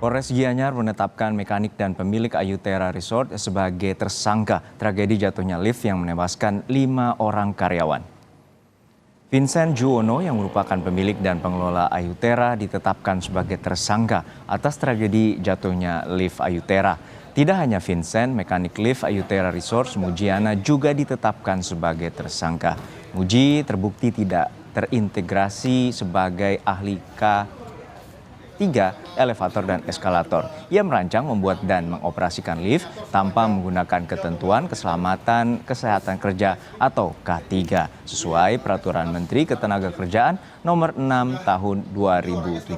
Polres Gianyar menetapkan mekanik dan pemilik Ayutera Resort sebagai tersangka tragedi jatuhnya lift yang menewaskan 5 orang karyawan. Vincent Juwono yang merupakan pemilik dan pengelola Ayutera ditetapkan sebagai tersangka atas tragedi jatuhnya lift Ayutera. Tidak hanya Vincent, mekanik lift Ayutera Resort Mujiana juga ditetapkan sebagai tersangka. Muji terbukti tidak terintegrasi sebagai ahli K3 elevator dan eskalator. Ia merancang, membuat dan mengoperasikan lift tanpa menggunakan ketentuan keselamatan kesehatan kerja atau K3 sesuai Peraturan Menteri Ketenagakerjaan Nomor 6 Tahun 2017.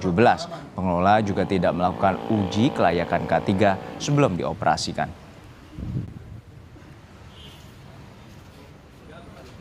Pengelola juga tidak melakukan uji kelayakan K3 sebelum dioperasikan.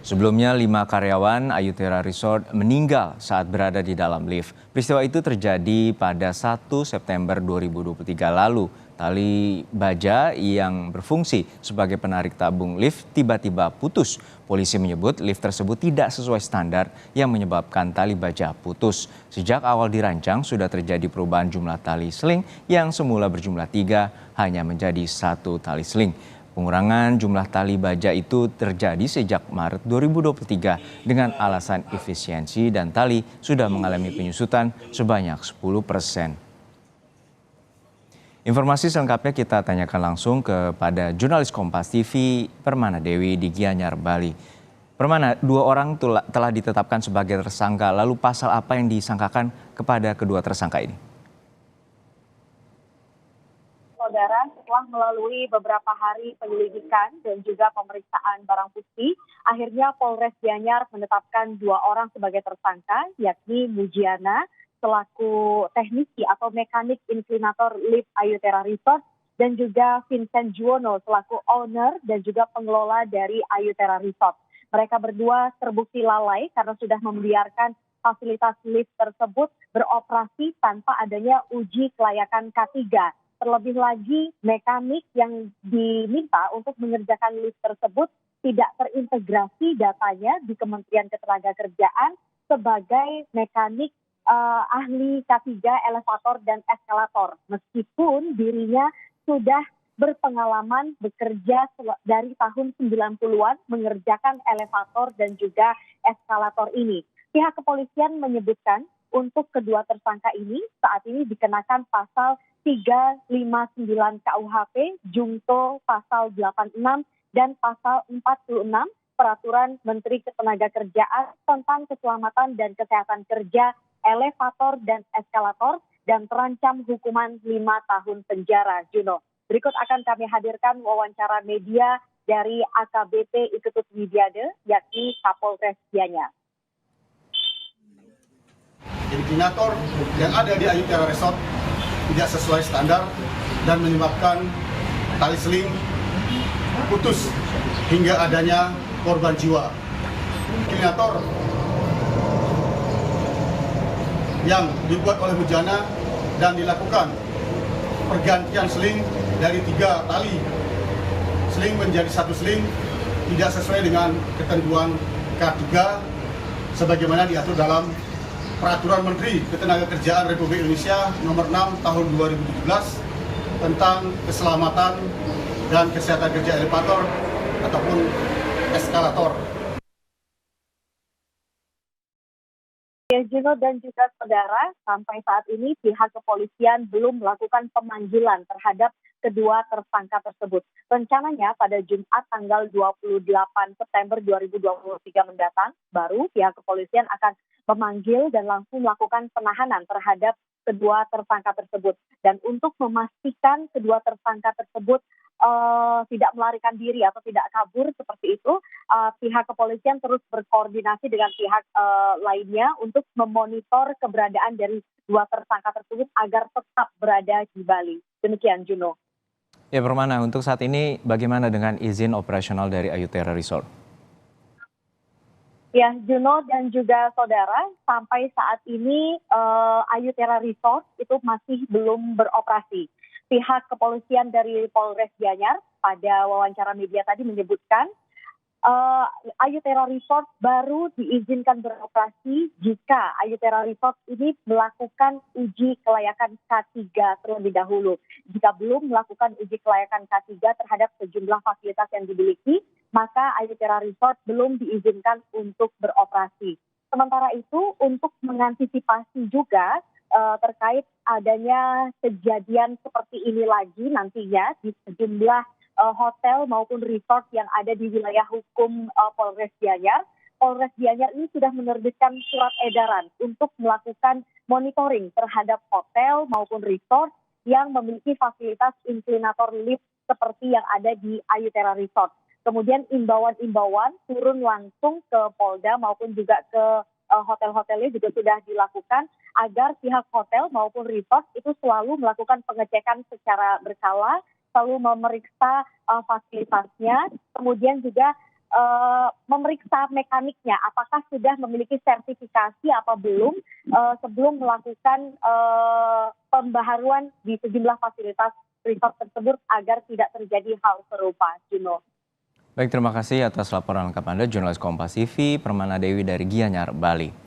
Sebelumnya, 5 karyawan Ayutera Resort meninggal saat berada di dalam lift. Peristiwa itu terjadi pada 1 September 2023 lalu. Tali baja yang berfungsi sebagai penarik tabung lift tiba-tiba putus. Polisi menyebut lift tersebut tidak sesuai standar yang menyebabkan tali baja putus. Sejak awal dirancang sudah terjadi perubahan jumlah tali seling yang semula berjumlah 3 hanya menjadi 1 tali seling. Pengurangan jumlah tali baja itu terjadi sejak Maret 2023 dengan alasan efisiensi dan tali sudah mengalami penyusutan sebanyak 10%. Informasi selengkapnya kita tanyakan langsung kepada jurnalis Kompas TV Permana Dewi di Gianyar, Bali. Permana, 2 orang telah ditetapkan sebagai tersangka, lalu pasal apa yang disangkakan kepada kedua tersangka ini? Saudara, setelah melalui beberapa hari penyelidikan dan juga pemeriksaan barang bukti, akhirnya Polres Gianyar menetapkan 2 orang sebagai tersangka, yakni Mujiana selaku teknisi atau mekanik inklinator lift Ayutera Resort dan juga Vincent Juwono selaku owner dan juga pengelola dari Ayutera Resort. Mereka berdua terbukti lalai karena sudah membiarkan fasilitas lift tersebut beroperasi tanpa adanya uji kelayakan K3. Terlebih lagi, mekanik yang diminta untuk mengerjakan lift tersebut tidak terintegrasi datanya di Kementerian Ketenagakerjaan sebagai mekanik ahli K3 elevator dan eskalator. Meskipun dirinya sudah berpengalaman bekerja dari tahun 90-an mengerjakan elevator dan juga eskalator ini. Pihak kepolisian menyebutkan untuk kedua tersangka ini saat ini dikenakan pasal 359 KUHP, Jungto pasal 86 dan pasal 46 Peraturan Menteri Ketenagakerjaan tentang keselamatan dan kesehatan kerja elevator dan eskalator dan terancam hukuman 5 tahun penjara. Juno, berikut akan kami hadirkan wawancara media dari AKBP Iketut Widyade, yakni Kapolres Gianyar. Inklinator yang ada di Ayutera Resort tidak sesuai standar dan menyebabkan tali seling putus hingga adanya korban jiwa. Inklinator yang dibuat oleh Mujiana dan dilakukan pergantian seling dari 3 tali seling menjadi 1 seling tidak sesuai dengan ketentuan K3 sebagaimana diatur dalam Peraturan Menteri Ketenagakerjaan Republik Indonesia Nomor 6 Tahun 2017 tentang keselamatan dan kesehatan kerja elevator ataupun eskalator. Ya, Juno dan juga saudara, sampai saat ini pihak kepolisian belum melakukan pemanggilan terhadap kedua tersangka tersebut. Rencananya pada Jumat tanggal 28 September 2023 mendatang, baru pihak kepolisian akan memanggil dan langsung melakukan penahanan terhadap kedua tersangka tersebut. Dan untuk memastikan kedua tersangka tersebut tidak melarikan diri atau tidak kabur seperti itu, pihak kepolisian terus berkoordinasi dengan pihak lainnya untuk memonitor keberadaan dari 2 tersangka tersebut agar tetap berada di Bali. Demikian, Juno. Ya, Permana, untuk saat ini bagaimana dengan izin operasional dari Ayutera Resort? Ya, Juno dan juga saudara, sampai saat ini Ayutera Resort itu masih belum beroperasi. Pihak kepolisian dari Polres Gianyar pada wawancara media tadi menyebutkan Ayu Tera Resort baru diizinkan beroperasi jika Ayu Tera Resort ini melakukan uji kelayakan K3 terlebih dahulu. Jika belum melakukan uji kelayakan K3 terhadap sejumlah fasilitas yang dimiliki, maka Ayu Tera Resort belum diizinkan untuk beroperasi. Sementara itu, untuk mengantisipasi juga terkait adanya kejadian seperti ini lagi nantinya di sejumlah hotel maupun resort yang ada di wilayah hukum Polres Gianyar. Polres Gianyar ini sudah menerbitkan surat edaran untuk melakukan monitoring terhadap hotel maupun resort yang memiliki fasilitas inklinator lift seperti yang ada di Ayu Tera Resort. Kemudian imbauan-imbauan turun langsung ke Polda maupun juga ke hotel-hotelnya juga sudah dilakukan agar pihak hotel maupun resort itu selalu melakukan pengecekan secara berkala, selalu memeriksa fasilitasnya, kemudian juga memeriksa mekaniknya, apakah sudah memiliki sertifikasi apa belum sebelum melakukan pembaharuan di sejumlah fasilitas resort tersebut agar tidak terjadi hal serupa. Juno. Baik, terima kasih atas laporan lengkap Anda, jurnalis Kompas TV, Permana Dewi dari Gianyar, Bali.